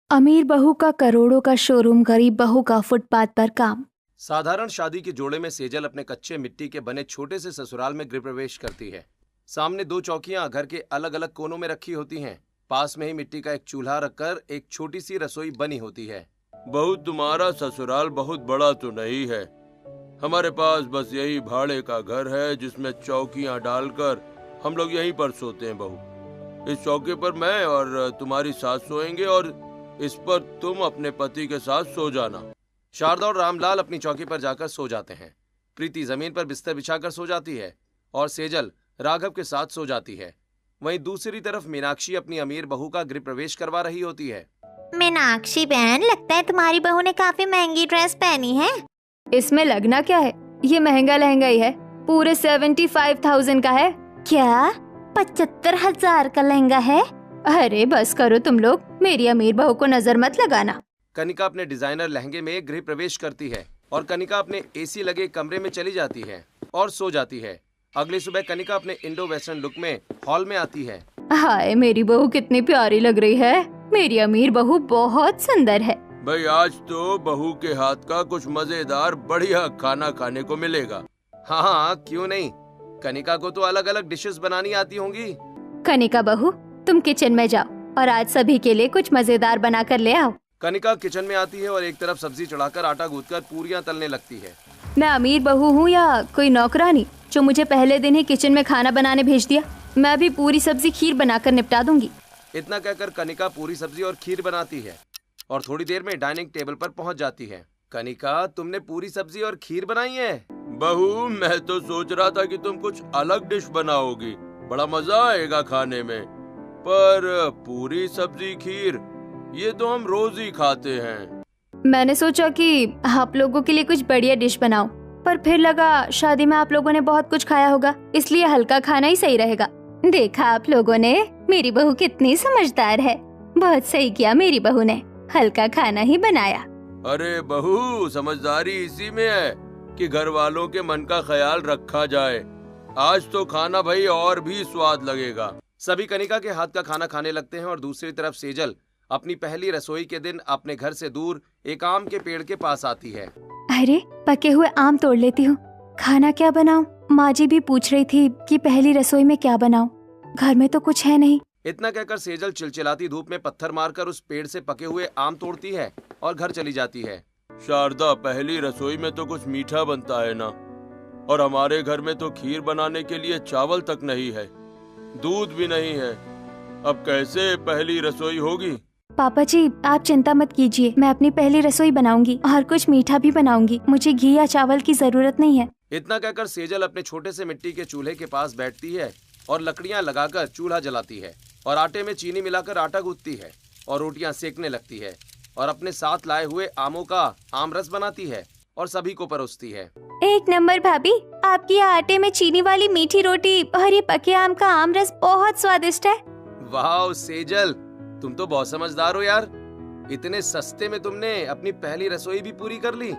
अमीर बहू का करोड़ों का शोरूम, गरीब बहू का फुटपाथ पर काम। साधारण शादी के जोड़े में सेजल अपने कच्चे मिट्टी के बने छोटे से ससुराल में गृह प्रवेश करती है। सामने दो चौकियां घर के अलग अलग कोनों में रखी होती हैं। पास में ही मिट्टी का एक चूल्हा रखकर एक छोटी सी रसोई बनी होती है। बहू, तुम्हारा ससुराल बहुत बड़ा तो नहीं है। हमारे पास बस यही भाड़े का घर है जिसमें चौकियां डालकर हम लोग यहीं पर सोते हैं। बहू, इस चौके पर मैं और तुम्हारी सास सोएंगे और इस पर तुम अपने पति के साथ सो जाना। शारदा और रामलाल अपनी चौकी पर जाकर सो जाते हैं। प्रीति जमीन पर बिस्तर बिछाकर सो जाती है और सेजल राघव के साथ सो जाती है। वहीं दूसरी तरफ मीनाक्षी अपनी अमीर बहू का गृह प्रवेश करवा रही होती है। मीनाक्षी बहन, लगता है तुम्हारी बहू ने काफी महंगी ड्रेस पहनी है। इसमें लगना क्या है, ये महंगा लहंगा ही है, पूरे 75,000 का है। क्या 75,000 का लहंगा है? अरे बस करो तुम लोग, मेरी अमीर बहू को नजर मत लगाना। कनिका अपने डिजाइनर लहंगे में गृह प्रवेश करती है और कनिका अपने एसी लगे कमरे में चली जाती है और सो जाती है। अगली सुबह कनिका अपने इंडो वेस्टर्न लुक में हॉल में आती है। हाय, मेरी बहू कितनी प्यारी लग रही है। मेरी अमीर बहू बहुत सुंदर है। भाई, आज तो बहू के हाथ का कुछ मजेदार बढ़िया खाना खाने को मिलेगा। हाँ, क्यों नहीं। कनिका को तो अलग अलग डिशेस बनानी आती होंगी। कनिका बहू, तुम किचन में जाओ और आज सभी के लिए कुछ मजेदार बना कर ले आओ। कनिका किचन में आती है और एक तरफ सब्जी चढ़ाकर आटा गूंथकर पूरियां तलने लगती है। मैं अमीर बहू हूँ या कोई नौकरानी जो मुझे पहले दिन ही किचन में खाना बनाने भेज दिया? मैं भी पूरी सब्जी खीर बनाकर निपटा दूंगी। इतना कहकर कनिका पूरी सब्जी और खीर बनाती है और थोड़ी देर में डाइनिंग टेबल पर पहुंच जाती है। कनिका, तुमने पूरी सब्जी और खीर बनाई है? बहू, मैं तो सोच रहा था कि तुम कुछ अलग डिश बनाओगी, बड़ा मजा आएगा खाने में। पर पूरी सब्जी खीर ये तो हम रोज ही खाते हैं। मैंने सोचा कि आप लोगों के लिए कुछ बढ़िया डिश बनाऊं, पर फिर लगा शादी में आप लोगों ने बहुत कुछ खाया होगा, इसलिए हल्का खाना ही सही रहेगा। देखा आप लोगों ने, मेरी बहू कितनी समझदार है। बहुत सही किया मेरी बहू ने, हल्का खाना ही बनाया। अरे बहू, समझदारी इसी में है कि घर वालों के मन का ख्याल रखा जाए। आज तो खाना भाई और भी स्वाद लगेगा। सभी कनिका के हाथ का खाना खाने लगते हैं और दूसरी तरफ सेजल अपनी पहली रसोई के दिन अपने घर से दूर एक आम के पेड़ के पास आती है। अरे, पके हुए आम तोड़ लेती हूँ। खाना क्या बनाऊं? माँ जी भी पूछ रही थी कि पहली रसोई में क्या बनाऊं। घर में तो कुछ है नहीं। इतना कहकर सेजल चिलचिलाती धूप में पत्थर मारकर उस पेड़ से पके हुए आम तोड़ती है और घर चली जाती है। शारदा, पहली रसोई में तो कुछ मीठा बनता है ना, और हमारे घर में तो खीर बनाने के लिए चावल तक नहीं है, दूध भी नहीं है। अब कैसे पहली रसोई होगी? पापा जी, आप चिंता मत कीजिए, मैं अपनी पहली रसोई बनाऊंगी और कुछ मीठा भी बनाऊंगी। मुझे घी या चावल की जरूरत नहीं है। इतना कहकर सेजल अपने छोटे से मिट्टी के चूल्हे के पास बैठती है और लकड़ियां लगाकर चूल्हा जलाती है और आटे में चीनी मिलाकर आटा गूंथती है और रोटियां सेकने लगती है और अपने साथ लाए हुए आमों का आमरस बनाती है और सभी को परोसती है। एक नंबर भाभी, आपकी आटे में चीनी वाली मीठी रोटी और ये पके आम का आमरस बहुत स्वादिष्ट है। वाह सेजल, तुम तो बहुत समझदार हो यार। इतने सस्ते में तुमने अपनी पहली रसोई भी पूरी कर ली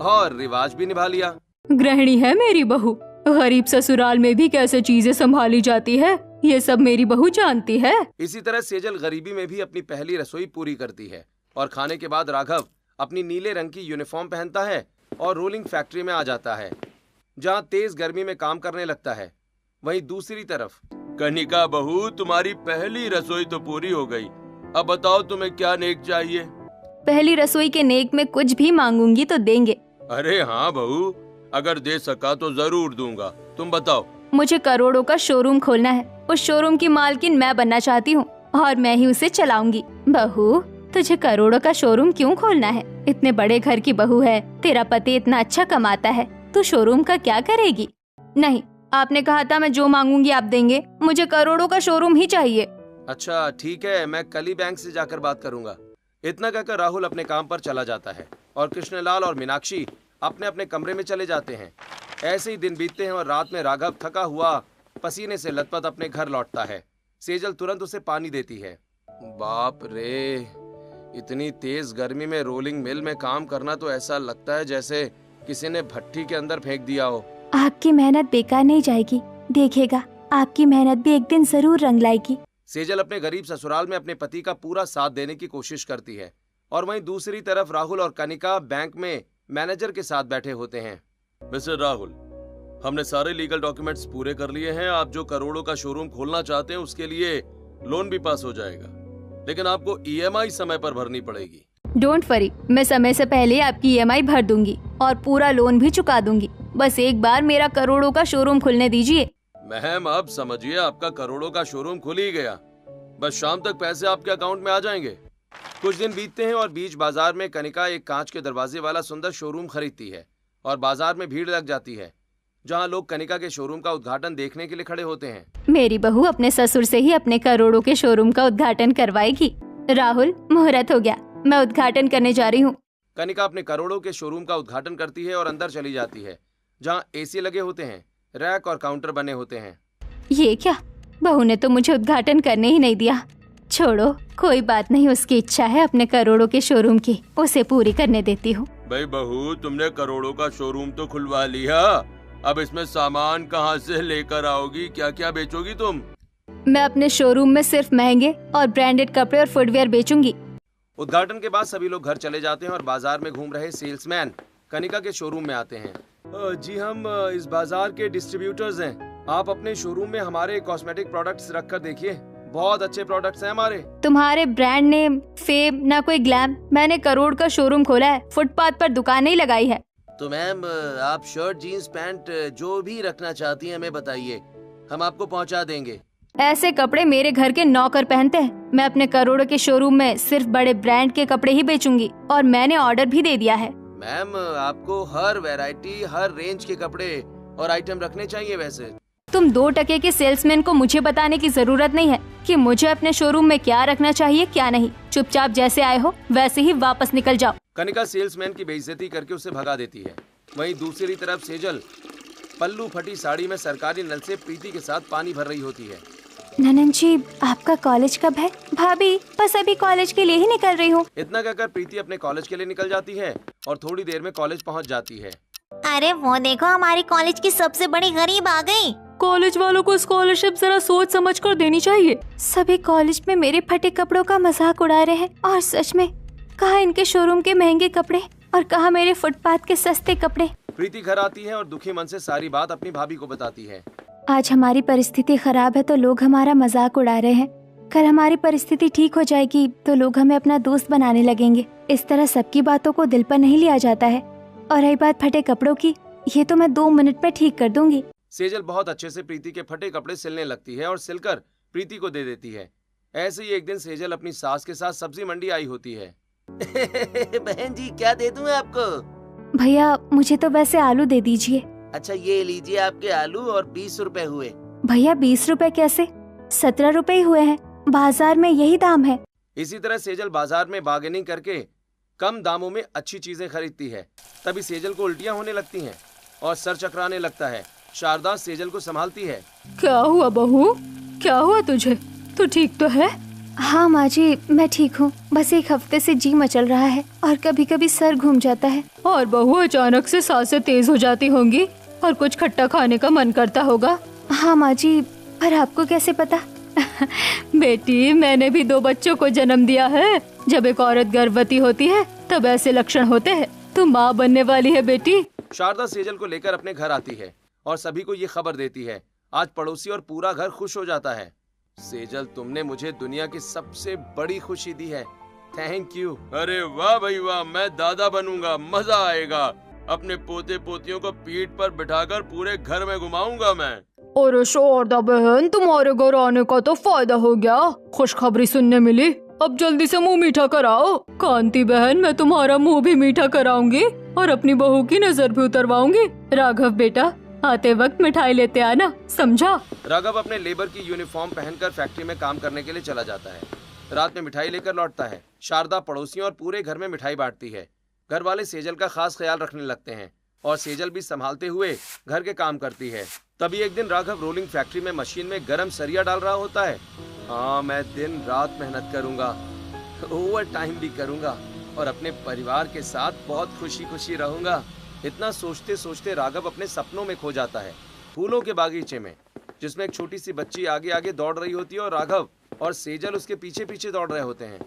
और रिवाज भी निभा लिया। गृहिणी है मेरी बहू, गरीब ससुराल में भी कैसे चीजें संभाली जाती है, ये सब मेरी बहू जानती है। इसी तरह सेजल गरीबी में भी अपनी पहली रसोई पूरी करती है और खाने के बाद राघव अपनी नीले रंग की यूनिफॉर्म पहनता है और रोलिंग फैक्ट्री में आ जाता है, जहाँ तेज गर्मी में काम करने लगता है। वहीं दूसरी तरफ कनिका बहू, तुम्हारी पहली रसोई तो पूरी हो गई। अब बताओ तुम्हें क्या नेक चाहिए? पहली रसोई के नेक में कुछ भी मांगूंगी तो देंगे। अरे हाँ बहू, अगर दे सका तो जरूर दूंगा। तुम बताओ। मुझे करोड़ों का शोरूम खोलना है। उस शोरूम की मालकिन मैं बनना चाहती हूँ और मैं ही उसे चलाऊंगी। बहू, तुझे करोड़ों का शोरूम क्यों खोलना है? इतने बड़े घर की बहू है, तेरा पति इतना अच्छा कमाता है, तू शोरूम का क्या करेगी? नहीं, आपने कहा था मैं जो मांगूंगी आप देंगे। मुझे करोड़ों का शोरूम ही चाहिए। अच्छा ठीक है, मैं कल ही बैंक से जाकर बात करूंगा। इतना कहकर राहुल अपने काम पर चला जाता है और कृष्णलाल और मीनाक्षी अपने अपने कमरे में चले जाते हैं। ऐसे ही दिन बीतते हैं और रात में राघव थका हुआ पसीने से लथपथ अपने घर लौटता है। सेजल तुरंत उसे पानी देती है। बाप रे, इतनी तेज गर्मी में रोलिंग मिल में काम करना तो ऐसा लगता है जैसे किसी ने भट्टी के अंदर फेंक दिया हो। आपकी मेहनत बेकार नहीं जाएगी, देखिएगा आपकी मेहनत भी एक दिन जरूर रंग लाएगी। सेजल अपने गरीब ससुराल में अपने पति का पूरा साथ देने की कोशिश करती है और वहीं दूसरी तरफ राहुल और कनिका बैंक में मैनेजर के साथ बैठे होते हैं। मिस्टर राहुल, हमने सारे लीगल डॉक्यूमेंट्स पूरे कर लिए हैं। आप जो करोड़ों का शोरूम खोलना चाहते हैं उसके लिए लोन भी पास हो जाएगा, लेकिन आपको ईएमआई समय पर भरनी पड़ेगी। डोंट वरी, मैं समय से पहले आपकी ईएमआई भर दूंगी और पूरा लोन भी चुका दूंगी। बस एक बार मेरा करोड़ों का शोरूम खुलने दीजिए। मैम, आप समझिए, आपका करोड़ों का शोरूम खुल ही गया। बस शाम तक पैसे आपके अकाउंट में आ जाएंगे। कुछ दिन बीतते हैं और बीच बाजार में कनिका एक कांच के दरवाजे वाला सुंदर शोरूम खरीदती है और बाजार में भीड़ लग जाती है, जहां लोग कनिका के शोरूम का उद्घाटन देखने के लिए खड़े होते हैं। मेरी बहू अपने ससुर से ही अपने करोड़ों के शोरूम का उद्घाटन करवाएगी। राहुल, मुहूर्त हो गया, मैं उद्घाटन करने जा रही हूँ। कनिका अपने करोड़ों के शोरूम का उद्घाटन करती है और अंदर चली जाती है, जहाँ एसी लगे होते हैं, रैक और काउंटर बने होते हैं। ये क्या, बहू ने तो मुझे उद्घाटन करने ही नहीं दिया। छोड़ो, कोई बात नहीं, उसकी इच्छा है अपने करोड़ों के शोरूम की, उसे पूरी करने देती हूँ। भाई बहू, तुमने करोड़ों का शोरूम तो खुलवा लिया, अब इसमें सामान कहाँ से लेकर आओगी? क्या क्या बेचोगी तुम? मैं अपने शोरूम में सिर्फ महंगे और ब्रांडेड कपड़े और फुटवेयर बेचूंगी। उद्घाटन के बाद सभी लोग घर चले जाते हैं और बाजार में घूम रहे सेल्समैन कनिका के शोरूम में आते हैं। जी, हम इस बाजार के डिस्ट्रीब्यूटर्स हैं। आप अपने शोरूम में हमारे कॉस्मेटिक प्रोडक्ट्स रख कर देखिए, बहुत अच्छे प्रोडक्ट्स हैं हमारे। तुम्हारे ब्रांड नेम, फेम, ना कोई ग्लैम। मैंने करोड़ का शोरूम खोला है, फुटपाथ पर दुकान नहीं लगाई है। तो मैम, आप शर्ट, जीन्स, पैंट जो भी रखना चाहती हैं हमें बताइए, हम आपको पहुंचा देंगे। ऐसे कपड़े मेरे घर के नौकर पहनते हैं। मैं अपने करोड़ों के शोरूम में सिर्फ बड़े ब्रांड के कपड़े ही बेचूंगी और मैंने ऑर्डर भी दे दिया है। मैम, आपको हर वैरायटी, हर रेंज के कपड़े और आइटम रखने चाहिए। वैसे तुम 2 टके के सेल्समैन को मुझे बताने की जरूरत नहीं है कि मुझे अपने शोरूम में क्या रखना चाहिए क्या नहीं। चुपचाप जैसे आए हो वैसे ही वापस निकल जाओ। कनिका सेल्समैन की बेइज्जती करके उसे भगा देती है। वहीं दूसरी तरफ सेजल पल्लू फटी साड़ी में सरकारी नल से प्रीति के साथ पानी भर रही होती है। ननन जी, आपका कॉलेज कब है? भाभी, बस अभी कॉलेज के लिए ही निकल रही हूँ। इतना कहकर प्रीति अपने कॉलेज के लिए निकल जाती है और थोड़ी देर में कॉलेज पहुँच जाती है। अरे वो देखो, हमारी कॉलेज की सबसे बड़ी गरीब आ गई। कॉलेज वालों को स्कॉलरशिप जरा सोच समझ कर देनी चाहिए। सभी कॉलेज में मेरे फटे कपड़ों का मजाक उड़ा रहे हैं और सच में कहाँ इनके शोरूम के महंगे कपड़े और कहाँ मेरे फुटपाथ के सस्ते कपड़े। प्रीति घर आती है और दुखी मन से सारी बात अपनी भाभी को बताती है। आज हमारी परिस्थिति खराब है तो लोग हमारा मजाक उड़ा रहे हैं। कल हमारी परिस्थिति ठीक हो जाएगी तो लोग हमें अपना दोस्त बनाने लगेंगे। इस तरह सबकी बातों को दिल पर नहीं लिया जाता है। और रही बात फटे कपड़ों की, ये तो मैं 2 मिनट में ठीक कर दूंगी। सेजल बहुत अच्छे से प्रीति के फटे कपड़े सिलने लगती है और सिलकर प्रीति को दे देती है। ऐसे ही एक दिन सेजल अपनी सास के साथ सब्जी मंडी आई होती है। बहन जी, क्या दे दूं आपको? भैया, मुझे तो वैसे आलू दे दीजिए। अच्छा, ये लीजिए आपके आलू और 20 रुपए हुए। भैया, 20 रुपए कैसे? 17 रुपए ही हुए हैं, बाजार में यही दाम है। इसी तरह सेजल बाजार में बार्गेनिंग करके कम दामों में अच्छी चीजें खरीदती है। तभी सेजल को उल्टियां होने लगती हैं और सर चकराने लगता है। शारदा सेजल को संभालती है। क्या हुआ बहू, क्या हुआ तुझे? तू ठीक तो है? हाँ माँ जी, मैं ठीक हूँ। बस 1 हफ्ते से जी मचल रहा है और कभी कभी सर घूम जाता है। और बहू, अचानक से सांसें तेज हो जाती होंगी और कुछ खट्टा खाने का मन करता होगा। हाँ माँ जी, पर आपको कैसे पता? बेटी, मैंने भी 2 बच्चों को जन्म दिया है। जब एक औरत गर्भवती होती है तब ऐसे लक्षण होते हैं। तू माँ बनने वाली है बेटी। शारदा सेजल को लेकर अपने घर आती है और सभी को ये खबर देती है। आज पड़ोसी और पूरा घर खुश हो जाता है। सेजल, तुमने मुझे दुनिया की सबसे बड़ी खुशी दी है, थैंक यू। अरे वाह भाई वाह, मैं दादा बनूंगा, मजा आएगा। अपने पोते पोतियों को पीठ पर बिठाकर पूरे घर में घुमाऊंगा मैं। अरे शारदा बहन, तुम्हारे घर आने का तो फायदा हो गया, खुशखबरी सुनने मिली। अब जल्दी से मुंह मीठा कराओ। कांति बहन, मैं तुम्हारा मुंह भी मीठा कराऊंगी और अपनी बहू की नजर भी उतरवाऊंगी। राघव बेटा, आते वक्त मिठाई लेते आना, समझा? राघव अपने लेबर की यूनिफॉर्म पहनकर फैक्ट्री में काम करने के लिए चला जाता है। रात में मिठाई लेकर लौटता है। शारदा पड़ोसियों और पूरे घर में मिठाई बांटती है। घर वाले सेजल का खास ख्याल रखने लगते हैं और सेजल भी संभालते हुए घर के काम करती है। तभी एक दिन राघव रोलिंग फैक्ट्री में मशीन में गरम सरिया डाल रहा होता है। हाँ, मैं दिन रात मेहनत करूंगा, ओवर टाइम भी करूंगा और अपने परिवार के साथ बहुत खुशी खुशी रहूंगा। इतना सोचते सोचते राघव अपने सपनों में खो जाता है, फूलों के बागीचे में, जिसमें एक छोटी सी बच्ची आगे आगे दौड़ रही होती है और राघव और सेजल उसके पीछे पीछे दौड़ रहे होते हैं।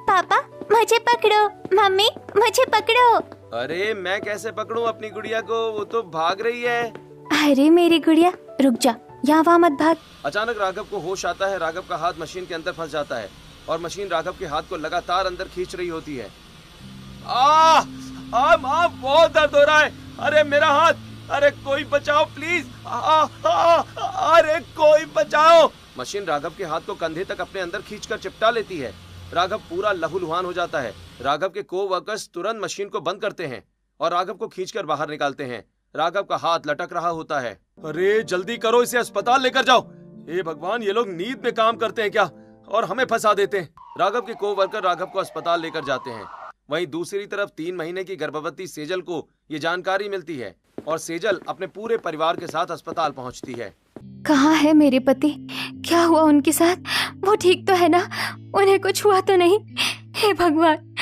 पापा मुझे पकड़ो, मम्मी मुझे पकड़ो। अरे मैं कैसे पकड़ूं अपनी गुड़िया को, वो तो भाग रही है। अरे मेरी गुड़िया रुक जा, यहाँ वहाँ मत भाग। अचानक राघव को होश आता है। राघव का हाथ मशीन के अंदर फंस जाता है और मशीन राघव के हाथ को लगातार अंदर खींच रही होती है। माँ बहुत दर्द हो रहा है। अरे मेरा हाथ, अरे कोई बचाओ प्लीज। अरे कोई बचाओ। मशीन राघव के हाथ को कंधे तक अपने अंदर खींचकर चिपटा लेती है। राघव पूरा लहूलुहान हो जाता है। राघव के को-वर्कर्स तुरंत मशीन को बंद करते हैं और राघव को खींचकर बाहर निकालते हैं। राघव का हाथ लटक रहा होता है। अरे जल्दी करो, इसे अस्पताल लेकर जाओ। हे भगवान, ये लोग नींद में काम करते हैं क्या और हमें फंसा देते हैं। राघव के को-वर्कर राघव को अस्पताल लेकर जाते हैं। वहीं दूसरी तरफ 3 महीने की गर्भवती सेजल को ये जानकारी मिलती है और सेजल अपने पूरे परिवार के साथ अस्पताल पहुंचती है। कहाँ है मेरे पति? क्या हुआ उनके साथ? वो ठीक तो है ना? उन्हें कुछ हुआ तो नहीं? हे भगवान,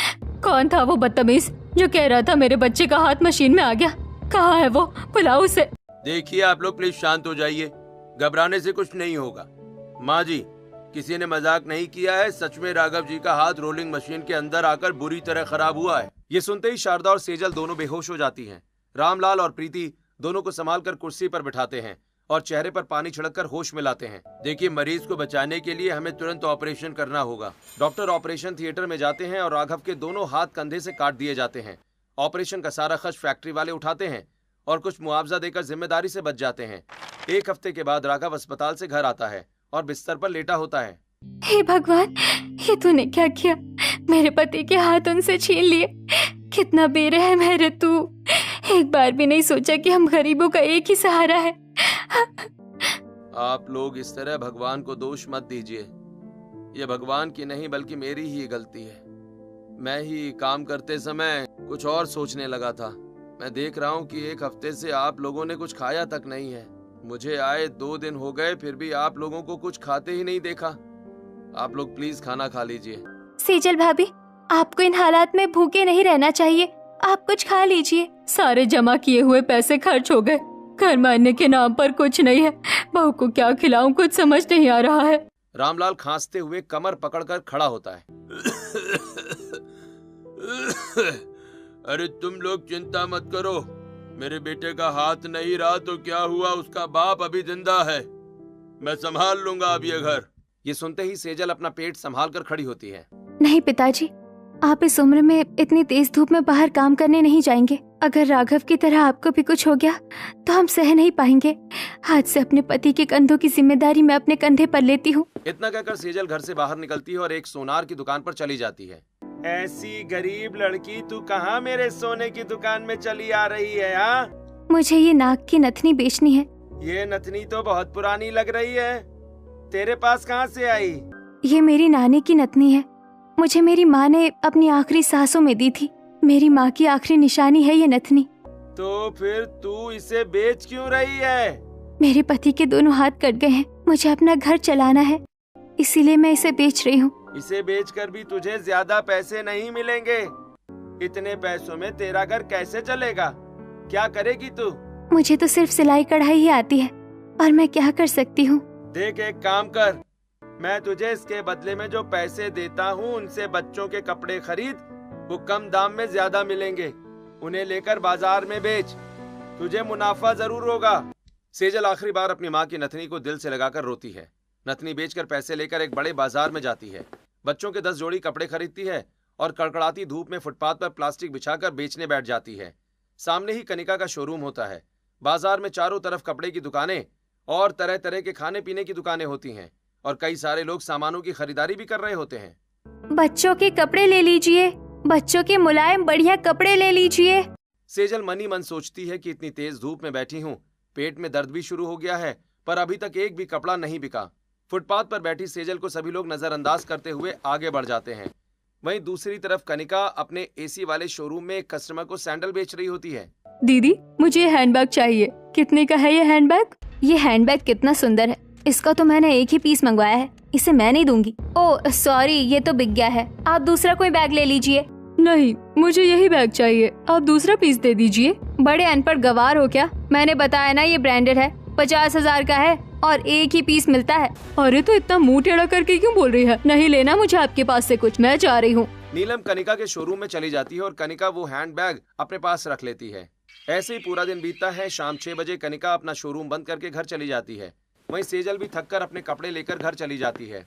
कौन था वो बदतमीज जो कह रहा था मेरे बच्चे का हाथ मशीन में आ गया? कहाँ है वो? बुलाओ उसे। देखिए आप लोग प्लीज शांत हो जाइए, घबराने से कुछ नहीं होगा। माँ जी, किसी ने मजाक नहीं किया है। सच में राघव जी का हाथ रोलिंग मशीन के अंदर आकर बुरी तरह खराब हुआ है। ये सुनते ही शारदा और सेजल दोनों बेहोश हो जाती हैं। रामलाल और प्रीति दोनों को संभालकर कुर्सी पर बिठाते हैं और चेहरे पर पानी छिड़ककर होश में लाते हैं। देखिए, मरीज को बचाने के लिए हमें तुरंत ऑपरेशन करना होगा। डॉक्टर ऑपरेशन थिएटर में जाते हैं और राघव के दोनों हाथ कंधे से काट दिए जाते हैं। ऑपरेशन का सारा खर्च फैक्ट्री वाले उठाते हैं और कुछ मुआवजा देकर जिम्मेदारी से बच जाते हैं। 1 हफ्ते के बाद राघव अस्पताल से घर आता है और बिस्तर पर लेटा होता है। हे भगवान, ये तूने क्या किया? मेरे पति के हाथ उनसे छीन लिए। कितना बेरहम है रे तू। एक बार भी नहीं सोचा कि हम गरीबों का एक ही सहारा है। आप लोग इस तरह भगवान को दोष मत दीजिए। ये भगवान की नहीं बल्कि मेरी ही गलती है। मैं ही काम करते समय कुछ और सोचने लगा था। मैं देख रहा हूँ कि 1 हफ्ते से आप लोगों ने कुछ खाया तक नहीं है। मुझे आए 2 दिन हो गए, फिर भी आप लोगों को कुछ खाते ही नहीं देखा। आप लोग प्लीज खाना खा लीजिए। सेजल भाभी, आपको इन हालात में भूखे नहीं रहना चाहिए। आप कुछ खा लीजिए। सारे जमा किए हुए पैसे खर्च हो गए। घर मारने के नाम पर कुछ नहीं है। बहू को क्या खिलाऊं, कुछ समझ नहीं आ रहा है। रामलाल खांसते हुए कमर पकड़कर खड़ा होता है। अरे तुम लोग चिंता मत करो, मेरे बेटे का हाथ नहीं रहा तो क्या हुआ, उसका बाप अभी जिंदा है। मैं संभाल लूंगा अब ये घर। ये सुनते ही सेजल अपना पेट संभाल कर खड़ी होती है। नहीं पिताजी, आप इस उम्र में इतनी तेज धूप में बाहर काम करने नहीं जाएंगे। अगर राघव की तरह आपको भी कुछ हो गया तो हम सह नहीं पाएंगे। आज से अपने पति के कंधों की जिम्मेदारी मैं अपने कंधे पर लेती हूँ। इतना कहकर सेजल घर से बाहर निकलती है और एक सोनार की दुकान पर चली जाती है। ऐसी गरीब लड़की तू कहाँ मेरे सोने की दुकान में चली आ रही है? हाँ, मुझे ये नाक की नथनी बेचनी है। ये नथनी तो बहुत पुरानी लग रही है, तेरे पास कहाँ से आई? ये मेरी नानी की नथनी है। मुझे मेरी माँ ने अपनी आखिरी सांसों में दी थी। मेरी माँ की आखिरी निशानी है ये नथनी। तो फिर तू इसे बेच क्यों रही है? मेरे पति के दोनों हाथ कट गए हैं। मुझे अपना घर चलाना है, इसीलिए मैं इसे बेच रही हूँ। इसे बेचकर भी तुझे ज्यादा पैसे नहीं मिलेंगे। इतने पैसों में तेरा घर कैसे चलेगा? क्या करेगी तू? मुझे तो सिर्फ सिलाई कढ़ाई ही आती है और मैं क्या कर सकती हूँ। देख, एक काम कर, मैं तुझे इसके बदले में जो पैसे देता हूँ उनसे बच्चों के कपड़े खरीद। वो कम दाम में ज्यादा मिलेंगे, उन्हें लेकर बाजार में बेच, तुझे मुनाफा जरूर होगा। सेजल आखिरी बार अपनी माँ की नथनी को दिल से लगाकर रोती है। नथनी बेचकर पैसे लेकर एक बड़े बाजार में जाती है। बच्चों के 10 जोड़ी कपड़े खरीदती है और कड़कड़ाती धूप में फुटपाथ पर प्लास्टिक बिछाकर बेचने बैठ जाती है। सामने ही कनिका का शोरूम होता है। बाजार में चारों तरफ कपड़े की दुकानें और तरह तरह के खाने पीने की दुकानें होती हैं और कई सारे लोग सामानों की खरीदारी भी कर रहे होते हैं। बच्चों के कपड़े ले लीजिए, बच्चों के मुलायम बढ़िया कपड़े ले लीजिए। सेजल मनी मन सोचती है कि इतनी तेज धूप में बैठी हूँ, पेट में दर्द भी शुरू हो गया है, पर अभी तक एक भी कपड़ा नहीं बिका। फुटपाथ पर बैठी सेजल को सभी लोग नजरअंदाज करते हुए आगे बढ़ जाते हैं। वहीं दूसरी तरफ कनिका अपने एसी वाले शोरूम में एक कस्टमर को सैंडल बेच रही होती है। दीदी, मुझे हैंडबैग चाहिए। कितने का है ये हैंडबैग? ये हैंडबैग कितना सुंदर है। इसका तो मैंने एक ही पीस मंगवाया है, इसे मैं नहीं दूंगी। ओह सॉरी, ये तो बिक गया है। आप दूसरा कोई बैग ले लीजिए। नहीं, मुझे यही बैग चाहिए, आप दूसरा पीस दे दीजिए। बड़े अनपढ़ गवार हो क्या? मैंने बताया ना ये ब्रांडेड है, 50,000 का है और एक ही पीस मिलता है। अरे तो इतना मुंह टेढ़ा करके क्यों बोल रही है? नहीं लेना मुझे आपके पास से कुछ, मैं जा रही हूँ। नीलम कनिका के शोरूम में चली जाती है और कनिका वो हैंडबैग अपने पास रख लेती है। ऐसे ही पूरा दिन बीतता है। शाम 6 बजे कनिका अपना शोरूम बंद करके घर चली जाती है। वहीं सेजल भी थककर अपने कपड़े लेकर घर चली जाती है।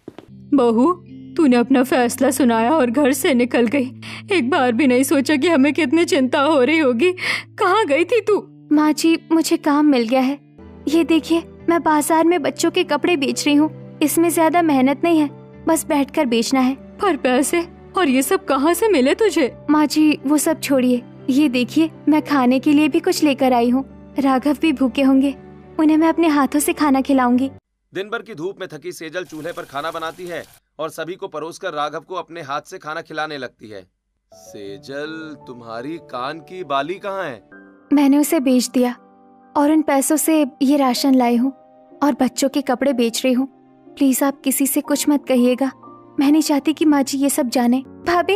बहू, तूने अपना फैसला सुनाया और घर से निकल गई। एक बार भी नहीं सोचा कि हमें कितनी चिंता हो रही होगी। कहाँ गई थी तू? माँ जी, मुझे काम मिल गया है। ये देखिए, मैं बाजार में बच्चों के कपड़े बेच रही हूँ। इसमें ज्यादा मेहनत नहीं है, बस बैठकर बेचना है। पर पैसे और ये सब कहाँ से मिले तुझे? माँ जी, वो सब छोड़िए। ये देखिए, मैं खाने के लिए भी कुछ लेकर आई हूँ। राघव भी भूखे होंगे, उन्हें मैं अपने हाथों से खाना खिलाऊंगी। दिन भर की धूप में थकी सेजल चूल्हे पर खाना बनाती है और सभी को परोसकर राघव को अपने हाथ से खाना खिलाने लगती है। सेजल, तुम्हारी कान की बाली कहाँ है? मैंने उसे बेच दिया और उन पैसों से ये राशन लाई हूँ और बच्चों के कपड़े बेच रही हूँ। प्लीज आप किसी से कुछ मत कहिएगा। मैं नहीं चाहती कि माँ जी ये सब जाने। भाभी,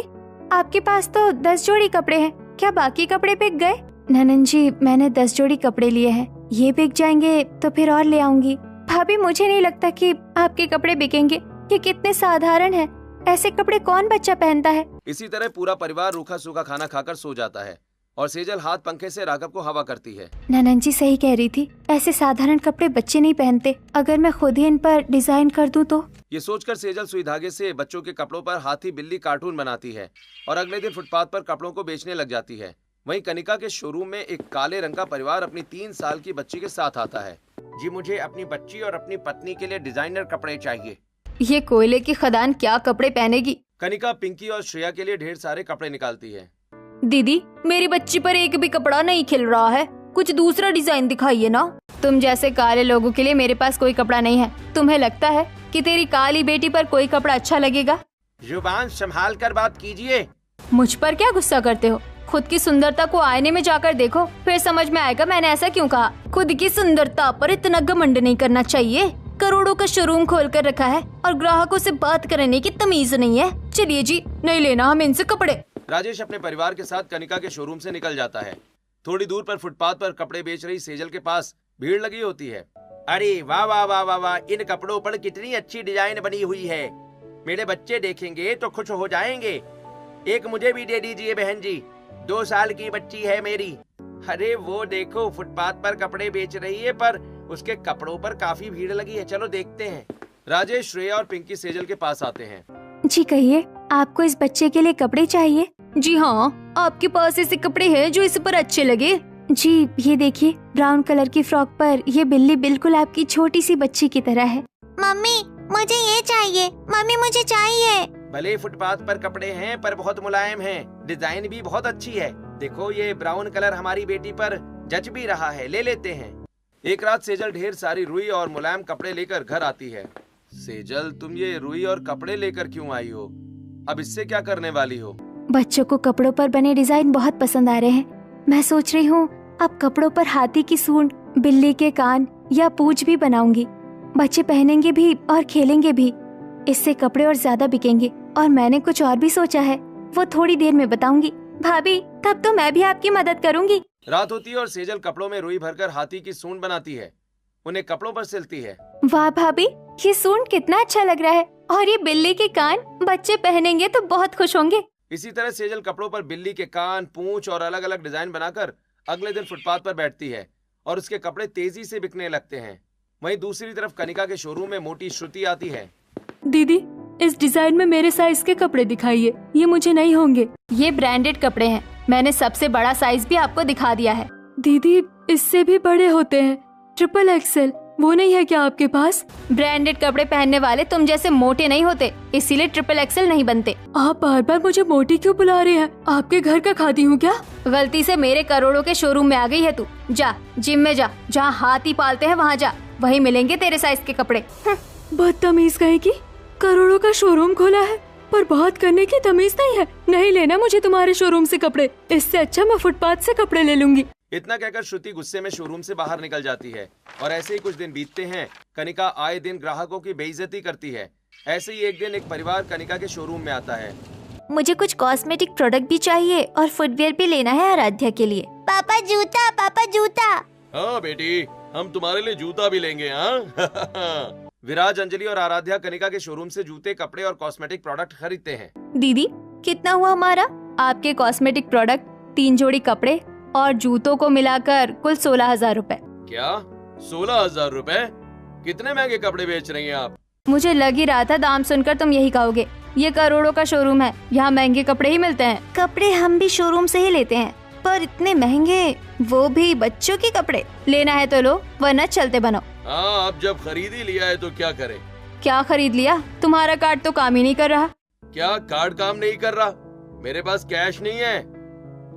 आपके पास तो 10 जोड़ी कपड़े हैं, क्या बाकी कपड़े बिक गए? ननन जी, मैंने 10 जोड़ी कपड़े लिए हैं, ये बिक जाएंगे तो फिर और ले आऊंगी। भाभी, मुझे नहीं लगता कि आपके कपड़े बिकेंगे, ये कितने साधारण हैं। ऐसे कपड़े कौन बच्चा पहनता है? इसी तरह पूरा परिवार रूखा सूखा खाना खाकर सो जाता है और सेजल हाथ पंखे से राघव को हवा करती है। ननन जी सही कह रही थी, ऐसे साधारण कपड़े बच्चे नहीं पहनते। अगर मैं खुद ही इन पर डिजाइन कर दूं तो? ये सोचकर सेजल सुई धागे से बच्चों के कपड़ों पर हाथी बिल्ली कार्टून बनाती है और अगले दिन फुटपाथ पर कपड़ों को बेचने लग जाती है। वहीं कनिका के शोरूम में एक काले रंग का परिवार अपनी 3 साल की बच्ची के साथ आता है। जी, मुझे अपनी बच्ची और अपनी पत्नी के लिए डिजाइनर कपड़े चाहिए। ये कोयले की खदान क्या कपड़े पहनेगी? कनिका पिंकी और श्रेया के लिए ढेर सारे कपड़े निकालती है। दीदी, मेरी बच्ची पर एक भी कपड़ा नहीं खिल रहा है, कुछ दूसरा डिजाइन दिखाइए ना। तुम जैसे काले लोगों के लिए मेरे पास कोई कपड़ा नहीं है। तुम्हें लगता है कि तेरी काली बेटी पर कोई कपड़ा अच्छा लगेगा? जुबान संभाल कर बात कीजिए। मुझ पर क्या गुस्सा करते हो? खुद की सुंदरता को आईने में जाकर देखो, फिर समझ में आएगा मैंने ऐसा क्यों कहा। खुद की सुंदरता पर इतना घमंड नहीं करना चाहिए। करोड़ों का शोरूम खोल कर रखा है और ग्राहकों से बात करने की तमीज नहीं है। चलिए जी, नहीं लेना हम इनसे कपड़े। राजेश अपने परिवार के साथ कनिका के शोरूम से निकल जाता है। थोड़ी दूर पर फुटपाथ पर कपड़े बेच रही सेजल के पास भीड़ लगी होती है। अरे वाह वाह वाह वाह वाह, इन कपड़ों पर कितनी अच्छी डिजाइन बनी हुई है। मेरे बच्चे देखेंगे तो खुश हो जाएंगे। एक मुझे भी दे दीजिए बहन जी, 2 साल की बच्ची है मेरी। अरे वो देखो, फुटपाथ पर कपड़े बेच रही है पर उसके कपड़ों पर काफी भीड़ लगी है। चलो देखते हैं। राजेश, श्रेया और पिंकी सेजल के पास आते हैं। जी कहिए, आपको इस बच्चे के लिए कपड़े चाहिए? जी हाँ, आपके पास ऐसे कपड़े हैं जो इस पर अच्छे लगे? जी ये देखिए, ब्राउन कलर की फ्रॉक पर ये बिल्ली बिल्कुल आपकी छोटी सी बच्ची की तरह है। मम्मी मुझे ये चाहिए, मम्मी मुझे चाहिए। भले फुटपाथ पर कपड़े हैं पर बहुत मुलायम हैं, डिजाइन भी बहुत अच्छी है। देखो ये ब्राउन कलर हमारी बेटी पर जच भी रहा है, ले लेते हैं। एक रात सेजल ढेर सारी रुई और मुलायम कपड़े लेकर घर आती है। सेजल, तुम ये रुई और कपड़े लेकर क्यों आई हो? अब इससे क्या करने वाली हो? बच्चों को कपड़ों पर बने डिजाइन बहुत पसंद आ रहे हैं। मैं सोच रही हूँ अब कपड़ों पर हाथी की सूंड, बिल्ली के कान या पूंछ भी बनाऊंगी। बच्चे पहनेंगे भी और खेलेंगे भी। इससे कपड़े और ज्यादा बिकेंगे। और मैंने कुछ और भी सोचा है, वो थोड़ी देर में बताऊंगी। भाभी, तब तो मैं भी आपकी मदद करूंगी। रात होती है और सेजल कपड़ों में रुई भरकर हाथी की सूंड बनाती है, उन्हें कपड़ों पर सिलती है। वाह भाभी, ये सूंड कितना अच्छा लग रहा है और ये बिल्ली के कान बच्चे पहनेंगे तो बहुत खुश होंगे। इसी तरह सेजल कपड़ों पर बिल्ली के कान, पूंछ और अलग अलग डिजाइन बनाकर अगले दिन फुटपाथ पर बैठती है और उसके कपड़े तेजी से बिकने लगते हैं। वहीं दूसरी तरफ कनिका के शोरूम में मोटी श्रुति आती है। दीदी, इस डिजाइन में मेरे साइज के कपड़े दिखाइए, ये मुझे नहीं होंगे। ये ब्रांडेड कपड़े हैं, मैंने सबसे बड़ा साइज भी आपको दिखा दिया है। दीदी, इससे भी बड़े होते हैं, ट्रिपल XL, वो नहीं है क्या आपके पास? ब्रांडेड कपड़े पहनने वाले तुम जैसे मोटे नहीं होते, इसीलिए ट्रिपल XL नहीं बनते। आप बार बार मुझे मोटी क्यों बुला रहे हैं? आपके घर का खाती हूँ क्या? गलती से मेरे करोड़ों के शोरूम में आ गई है तू। जा जिम में जा, जहाँ हाथी पालते हैं वहाँ जा, वहीं मिलेंगे तेरे साइज के कपड़े। बदतमीज कहेगी, करोड़ों का शोरूम खोला है पर बात करने की तमीज नहीं है। नहीं लेना मुझे तुम्हारे शोरूम से कपड़े, इससे अच्छा मैं फुटपाथ से कपड़े ले लूंगी। इतना कहकर श्रुति गुस्से में शोरूम से बाहर निकल जाती है और ऐसे ही कुछ दिन बीतते हैं। कनिका आए दिन ग्राहकों की बेइज्जती करती है। ऐसे ही एक दिन एक परिवार कनिका के शोरूम में आता है। मुझे कुछ कॉस्मेटिक प्रोडक्ट भी चाहिए और फुटवेयर भी लेना है आराध्या के लिए। पापा जूता, पापा जूता। हाँ बेटी, हम तुम्हारे लिए जूता भी लेंगे। हाँ विराज, अंजलि और आराध्या कनिका के शोरूम से जूते, कपड़े और कॉस्मेटिक प्रोडक्ट खरीदते हैं। दीदी कितना हुआ हमारा? आपके कॉस्मेटिक प्रोडक्ट, 3 जोड़ी कपड़े और जूतों को मिलाकर कुल 16,000 रुपए। क्या 16,000 रुपए? कितने महंगे कपड़े बेच रही हैं आप? मुझे लग ही रहा था दाम सुनकर तुम यही कहोगे। ये करोड़ों का शोरूम है, यहाँ महंगे कपड़े ही मिलते हैं। कपड़े हम भी शोरूम से ही लेते हैं, पर इतने महंगे, वो भी बच्चों के कपड़े। लेना है तो लो, वरना चलते बनो। हाँ, अब जब खरीद ही लिया है तो क्या करें? क्या खरीद लिया? तुम्हारा कार्ड तो काम ही नहीं कर रहा। क्या कार्ड काम नहीं कर रहा? मेरे पास कैश नहीं है।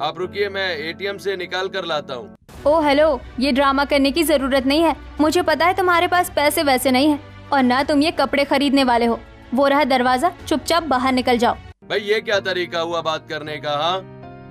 आप रुकिए, मैं एटीएम से निकाल कर लाता हूँ। ओ हेलो, ये ड्रामा करने की जरूरत नहीं है। मुझे पता है तुम्हारे पास पैसे वैसे नहीं है, और ना तुम ये कपड़े खरीदने वाले हो। वो रहा दरवाजा, चुपचाप बाहर निकल जाओ। भाई ये क्या तरीका हुआ बात करने का? हाँ,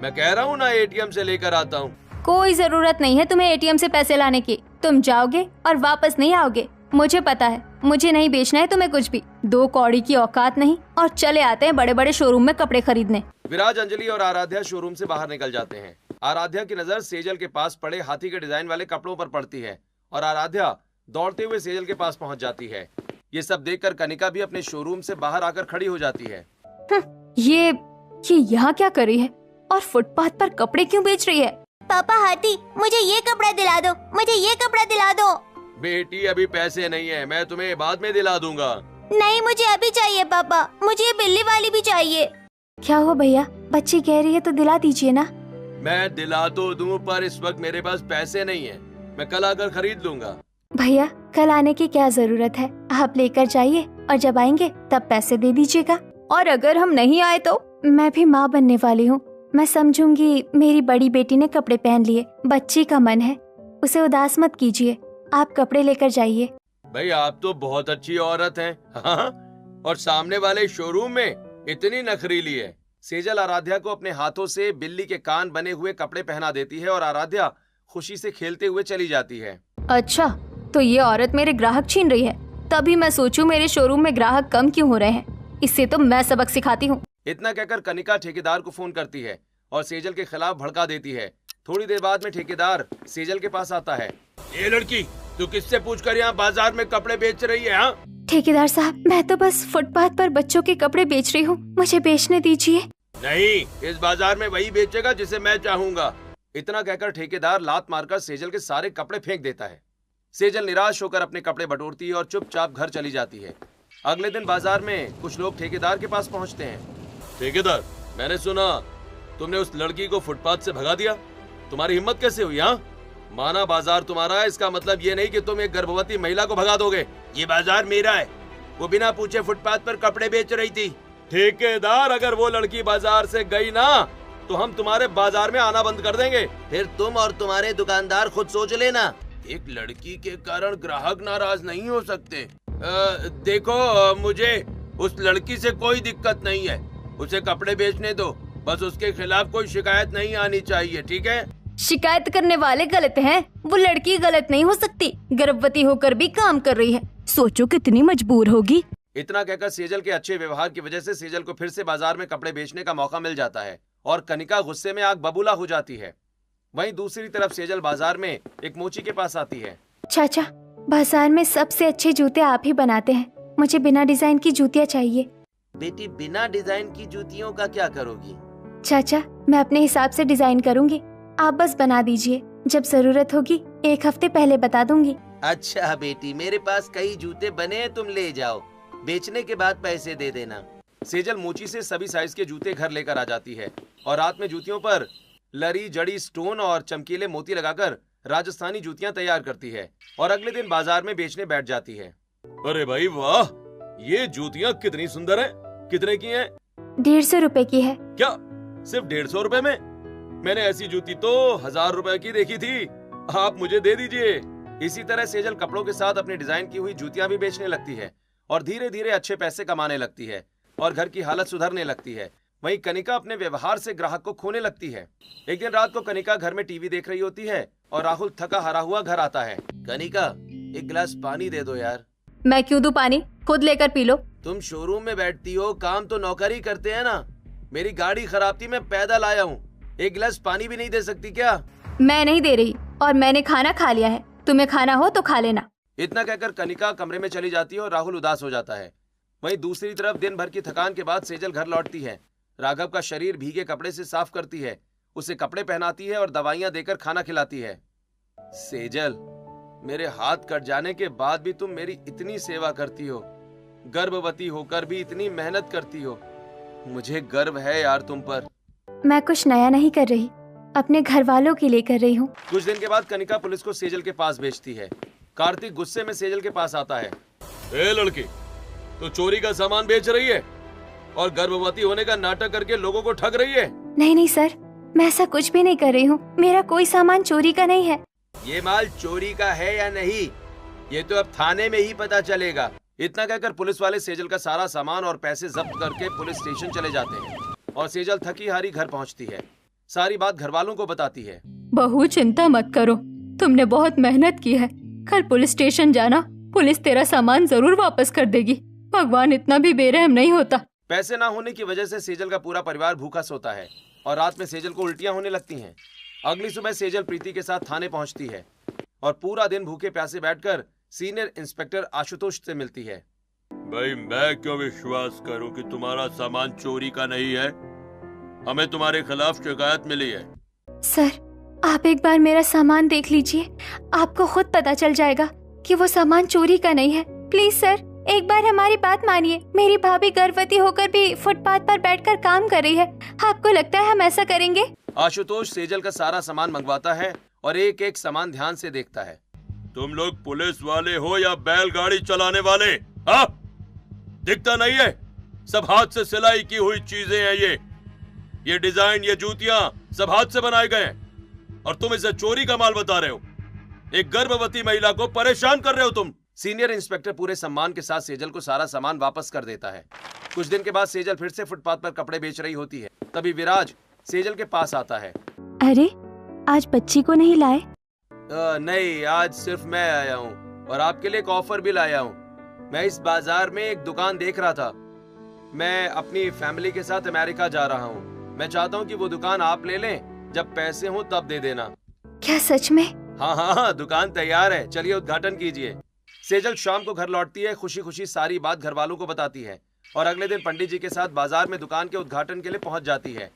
मैं कह रहा हूँ ना, एटीएम से लेकर आता हूँ। कोई जरूरत नहीं है तुम्हें एटीएम से पैसे लाने की। तुम जाओगे और वापस नहीं आओगे। मुझे पता है, मुझे नहीं बेचना है तुम्हें कुछ भी। 2 कौड़ी की औकात नहीं और चले आते हैं बड़े बड़े शोरूम में कपड़े खरीदने। विराज, अंजलि और आराध्या शोरूम से बाहर निकल जाते हैं। आराध्या की नजर सेजल के पास पड़े हाथी के डिजाइन वाले कपड़ों पर पड़ती है और आराध्या दौड़ते हुए सेजल के पास पहुंच जाती है। ये सब देखकर कनिका भी अपने शोरूम से बाहर आकर खड़ी हो जाती है। ये यहाँ क्या कर रही है और फुटपाथ पर कपड़े क्यों बेच रही है? पापा हाथी, मुझे ये कपड़ा दिला दो, मुझे ये कपड़ा दिला दो। बेटी अभी पैसे नहीं है, मैं तुम्हें बाद में दिला दूंगा। नहीं, मुझे अभी चाहिए पापा, मुझे ये बिल्ली वाली भी चाहिए। क्या हो भैया, बच्ची कह रही है तो दिला दीजिए ना। मैं दिला तो दूं, पर इस वक्त मेरे पास पैसे नहीं है। मैं कल आकर खरीद लूंगा। भैया कल आने की क्या जरूरत है, आप लेकर जाइए और जब आएंगे तब पैसे दे दीजिएगा। और अगर हम नहीं आए तो? मैं भी माँ बनने वाली हूँ, मैं समझूंगी मेरी बड़ी बेटी ने कपड़े पहन लिए। बच्ची का मन है, उसे उदास मत कीजिए। आप कपड़े लेकर जाइए। भाई आप तो बहुत अच्छी औरत हैं। हाँ, और सामने वाले शोरूम में इतनी नखरीली है। सेजल आराध्या को अपने हाथों से बिल्ली के कान बने हुए कपड़े पहना देती है और आराध्या खुशी से खेलते हुए चली जाती है। अच्छा, तो ये औरत मेरे ग्राहक छीन रही है। तभी मैं सोचूं मेरे शोरूम में ग्राहक कम क्यों हो रहे हैं। इससे तो मैं सबक सिखाती हूँ। इतना कहकर कनिका ठेकेदार को फोन करती है और सेजल के खिलाफ भड़का देती है। थोड़ी देर बाद में ठेकेदार सेजल के पास आता है। ये लड़की, तू किससे पूछकर यहाँ बाजार में कपड़े बेच रही है? हाँ? ठेकेदार साहब, मैं तो बस फुटपाथ पर बच्चों के कपड़े बेच रही हूँ, मुझे बेचने दीजिए। नहीं, इस बाजार में वही बेचेगा जिसे मैं चाहूँगा। इतना कहकर ठेकेदार लात मारकर सेजल के सारे कपड़े फेंक देता है। सेजल निराश होकर अपने कपड़े बटोरती है और चुपचाप घर चली जाती है। अगले दिन बाजार में कुछ लोग ठेकेदार के पास पहुंचते हैं। ठेकेदार, मैंने सुना तुमने उस लड़की को फुटपाथ से भगा दिया। तुम्हारी हिम्मत कैसे हुई? हाँ, माना बाजार तुम्हारा है, इसका मतलब ये नहीं कि तुम एक गर्भवती महिला को भगा दोगे। ये बाजार मेरा है। वो बिना पूछे फुटपाथ पर कपड़े बेच रही थी। ठेकेदार, अगर वो लड़की बाजार से गई ना तो हम तुम्हारे बाजार में आना बंद कर देंगे। फिर तुम और तुम्हारे दुकानदार खुद सोच लेना। एक लड़की के कारण ग्राहक नाराज नहीं हो सकते। देखो, मुझे उस लड़की से कोई दिक्कत नहीं है। उसे कपड़े बेचने दो, बस उसके खिलाफ कोई शिकायत नहीं आनी चाहिए, ठीक है? शिकायत करने वाले गलत हैं, वो लड़की गलत नहीं हो सकती। गर्भवती होकर भी काम कर रही है, सोचो कितनी मजबूर होगी। इतना कहकर सेजल के अच्छे व्यवहार की वजह से सेजल को फिर से बाजार में कपड़े बेचने का मौका मिल जाता है और कनिका गुस्से में आग बबूला हो जाती है। वहीं दूसरी तरफ सेजल बाजार में एक मोची के पास आती है। चाचा, बाजार में सबसे अच्छे जूते आप ही बनाते हैं, मुझे बिना डिजाइन की जूतियाँ चाहिए। बेटी, बिना डिजाइन की जूतियों का क्या करोगी? चाचा, मैं अपने हिसाब से डिजाइन करूंगी, आप बस बना दीजिए। जब जरूरत होगी 1 हफ्ते पहले बता दूंगी। अच्छा बेटी, मेरे पास कई जूते बने हैं, तुम ले जाओ, बेचने के बाद पैसे दे देना। सेजल मोची से सभी साइज के जूते घर लेकर आ जाती है और रात में जूतियों पर लरी, जड़ी, स्टोन और चमकीले मोती लगाकर राजस्थानी जूतियां तैयार करती है और अगले दिन बाजार में बेचने बैठ जाती है। अरे भाई वाह, ये जूतियाँ कितनी सुंदर हैं। कितने की हैं? 150 रुपए की है। क्या सिर्फ 150 रुपए में? मैंने ऐसी जूती तो 1000 रुपए की देखी थी। आप मुझे दे दीजिए। इसी तरह सेजल कपड़ों के साथ अपनी डिजाइन की हुई जूतियां भी बेचने लगती है और धीरे धीरे अच्छे पैसे कमाने लगती है और घर की हालत सुधरने लगती है। वहीं कनिका अपने व्यवहार से ग्राहक को खोने लगती है। एक दिन रात को कनिका घर में टीवी देख रही होती है और राहुल थका हारा हुआ घर आता है। कनिका, एक गिलास पानी दे दो यार। मैं क्यों दूं पानी, खुद लेकर पी लो। तुम शोरूम में बैठती हो, काम तो नौकर ही करते हैं ना। मेरी गाड़ी खराब थी, मैं पैदल आया हूँ, एक गिलास पानी भी नहीं दे सकती क्या? मैं नहीं दे रही, और मैंने खाना खा लिया है। तुम्हें खाना हो तो खा लेना। इतना कहकर कनिका कमरे में चली जाती है और राहुल उदास हो जाता है। वहीं दूसरी तरफ दिन भर की थकान के बाद सेजल घर लौटती है। राघव का शरीर भीगे कपड़े से साफ करती है, उसे कपड़े पहनाती है और दवाइयां देकर खाना खिलाती है। सेजल, मेरे हाथ कट जाने के बाद भी तुम मेरी इतनी सेवा करती हो, गर्भवती होकर भी इतनी मेहनत करती हो। मुझे गर्व है यार तुम पर। मैं कुछ नया नहीं कर रही, अपने घर वालों के लिए कर रही हूँ। कुछ दिन के बाद कनिका पुलिस को सेजल के पास भेजती है। कार्तिक गुस्से में सेजल के पास आता है। ए लड़की, तो चोरी का सामान बेच रही है और गर्भवती होने का नाटक करके लोगों को ठग रही है। नहीं नहीं सर, मैं ऐसा कुछ भी नहीं कर रही हूँ। मेरा कोई सामान चोरी का नहीं है। ये माल चोरी का है या नहीं, ये तो अब थाने में ही पता चलेगा। इतना कहकर पुलिस वाले सेजल का सारा सामान और पैसे जब्त करके पुलिस स्टेशन चले जाते हैं और सेजल थकी हारी घर पहुंचती है। सारी बात घर वालों को बताती है। बहू चिंता मत करो, तुमने बहुत मेहनत की है। कल पुलिस स्टेशन जाना, पुलिस तेरा सामान जरूर वापस कर देगी। भगवान इतना भी बेरहम नहीं होता। पैसे ना होने की वजह से सेजल का पूरा परिवार भूखा सोता है और रात में सेजल को उल्टियां होने लगती हैं। अगली सुबह सेजल प्रीति के साथ थाने पहुंचती है और पूरा दिन भूखे प्यासे बैठकर सीनियर इंस्पेक्टर आशुतोष से मिलती है। भाई, मैं क्यों विश्वास करूं कि तुम्हारा सामान चोरी का नहीं है? हमें तुम्हारे खिलाफ शिकायत मिली है। सर, आप एक बार मेरा सामान देख लीजिए, आपको खुद पता चल जाएगा कि वो सामान चोरी का नहीं है। प्लीज सर, एक बार हमारी बात मानिए। मेरी भाभी गर्भवती होकर भी फुटपाथ पर बैठकर काम कर रही है। आपको लगता है हम ऐसा करेंगे? आशुतोष सेजल का सारा सामान मंगवाता है और एक एक सामान ध्यान से देखता है। तुम लोग पुलिस वाले हो या बैलगाड़ी चलाने वाले? हाँ, दिखता नहीं है? सब हाथ से सिलाई की हुई चीजें हैं। ये डिजाइन, ये जूतियां सब हाथ से बनाए गए हैं और तुम इसे चोरी का माल बता रहे हो। एक गर्भवती महिला को परेशान कर रहे हो तुम। सीनियर इंस्पेक्टर पूरे सम्मान के साथ सेजल को सारा सामान वापस कर देता है। कुछ दिन के बाद सेजल फिर से फुटपाथ पर कपड़े बेच रही होती है। तभी विराज सेजल के पास आता है। अरे, आज बच्ची को नहीं लाए? नहीं, आज सिर्फ मैं आया हूँ और आपके लिए एक ऑफर भी लाया हूँ। मैं इस बाजार में एक दुकान देख रहा था। मैं अपनी फैमिली के साथ अमेरिका जा रहा हूँ। मैं चाहता हूँ कि वो दुकान आप ले लें, जब पैसे हो तब दे देना। क्या सच में? हाँ हाँ हाँ, दुकान तैयार है, चलिए उद्घाटन कीजिए। सेजल शाम को घर लौटती है, खुशी खुशी सारी बात घर वालों को बताती है और अगले दिन पंडित जी के साथ बाजार में दुकान के उद्घाटन के लिए पहुंच जाती है।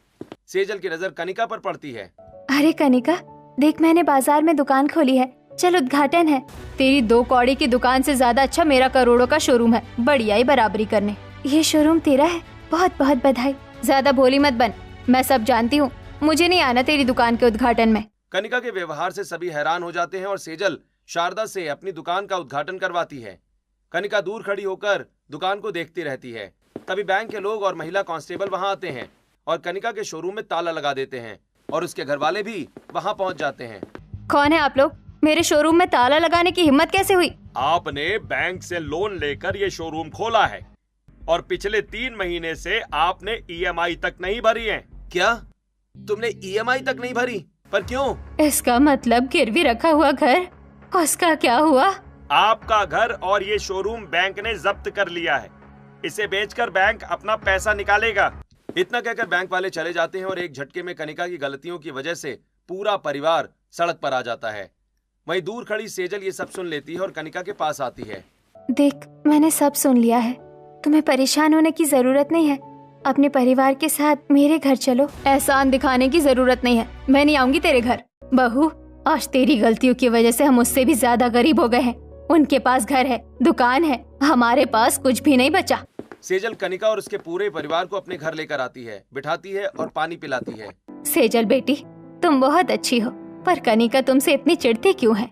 सेजल की नजर कनिका पर पड़ती है। अरे कनिका, देख मैंने बाजार में दुकान खोली है, चल उद्घाटन है। तेरी 2 कौड़ी की दुकान से ज्यादा अच्छा मेरा करोड़ों का शोरूम है। बढ़िया ही बराबरी करने। ये शोरूम तेरा है? बहुत बहुत बधाई। ज्यादा भोली मत बन, मैं सब जानती हूँ। मुझे नहीं आना तेरी दुकान के उद्घाटन में। कनिका के व्यवहार से सभी हैरान हो जाते हैं और सेजल शारदा से अपनी दुकान का उद्घाटन करवाती है। कनिका दूर खड़ी होकर दुकान को देखती रहती है। तभी बैंक के लोग और महिला कांस्टेबल वहां आते हैं और कनिका के शोरूम में ताला लगा देते हैं और उसके घर वाले भी वहां पहुंच जाते हैं। कौन है आप लोग? मेरे शोरूम में ताला लगाने की हिम्मत कैसे हुई? आपने बैंक से लोन लेकर ये शोरूम खोला है और पिछले 3 महीने से आपने EMI तक नहीं भरी है। क्या तुमने EMI तक नहीं भरी? पर क्यों? इसका मतलब गिरवी रखा हुआ घर, उसका क्या हुआ? आपका घर और ये शोरूम बैंक ने जब्त कर लिया है। इसे बेचकर बैंक अपना पैसा निकालेगा। इतना कहकर बैंक वाले चले जाते हैं और एक झटके में कनिका की गलतियों की वजह से पूरा परिवार सड़क पर आ जाता है। वहीं दूर खड़ी सेजल ये सब सुन लेती है और कनिका के पास आती है। देख, मैंने सब सुन लिया है, तुम्हें परेशान होने की जरूरत नहीं है। अपने परिवार के साथ मेरे घर चलो। एहसान दिखाने की जरूरत नहीं है, मैं नहीं आऊंगी तेरे घर। बहू, आज तेरी गलतियों की वजह से हम उससे भी ज्यादा गरीब हो गए हैं। उनके पास घर है, दुकान है, हमारे पास कुछ भी नहीं बचा। सेजल कनिका और उसके पूरे परिवार को अपने घर लेकर आती है, बिठाती है और पानी पिलाती है। सेजल बेटी, तुम बहुत अच्छी हो, पर कनिका तुमसे इतनी चिढ़ती क्यों है?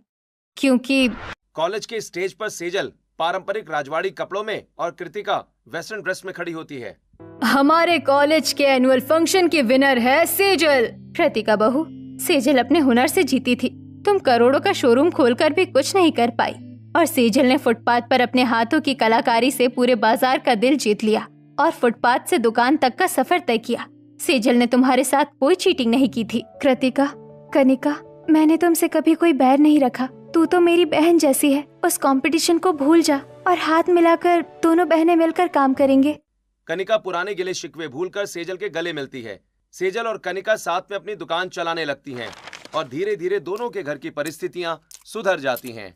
क्योंकि कॉलेज के स्टेज पर सेजल पारंपरिक राजवाड़ी कपड़ों में और कृतिका वेस्टर्न ड्रेस में खड़ी होती है। हमारे कॉलेज के एनुअल फंक्शन की विनर है सेजल। कृतिका बहू, सेजल अपने हुनर से जीती थी। तुम करोड़ों का शोरूम खोलकर भी कुछ नहीं कर पाई और सेजल ने फुटपाथ पर अपने हाथों की कलाकारी से पूरे बाजार का दिल जीत लिया और फुटपाथ से दुकान तक का सफर तय किया। सेजल ने तुम्हारे साथ कोई चीटिंग नहीं की थी। कृतिका, कनिका, मैंने तुमसे कभी कोई बैर नहीं रखा। तू तो मेरी बहन जैसी है। उस कंपटीशन को भूल जा और हाथ मिलाकर दोनों बहनें मिलकर काम करेंगे। कनिका पुराने गिले शिकवे भूलकर सेजल के गले मिलती है। सेजल और कनिका साथ में अपनी दुकान चलाने लगती हैं। और धीरे धीरे दोनों के घर की परिस्थितियां सुधर जाती हैं।